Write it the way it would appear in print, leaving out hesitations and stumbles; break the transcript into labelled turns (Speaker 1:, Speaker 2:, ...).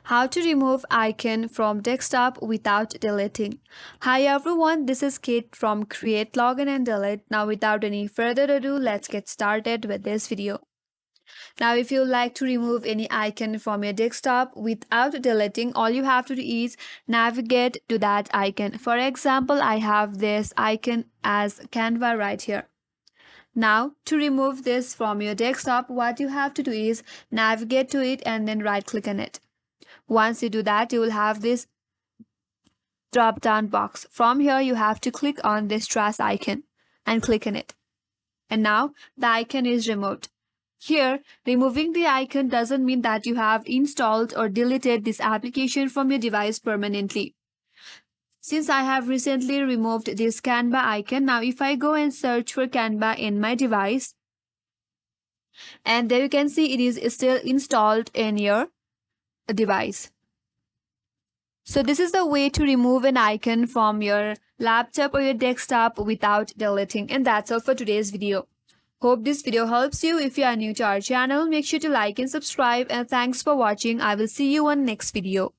Speaker 1: How to remove icon from desktop without deleting. Hi everyone, this is Kate from Create Login and Delete. Now without any further ado, let's get started with this video. Now if you like to remove any icon from your desktop without deleting, all you have to do is navigate to that icon. For example, I have this icon as Canva right here. Now, to remove this from your desktop, what you have to do is navigate to it and then right click on it. Once you do that, you will have this drop down box. From here, you have to click on this trash icon and click on it. And now the icon is removed. Here, removing the icon doesn't mean that you have installed or deleted this application from your device permanently. Since I have recently removed this Canva icon, now if I go and search for Canva in my device, and there you can see it is still installed in your device. So this is the way to remove an icon from your laptop or your desktop without deleting. And that's all for today's video. Hope this video helps you. If you are new to our channel, make sure to like and subscribe. And thanks for watching. I will see you on next video.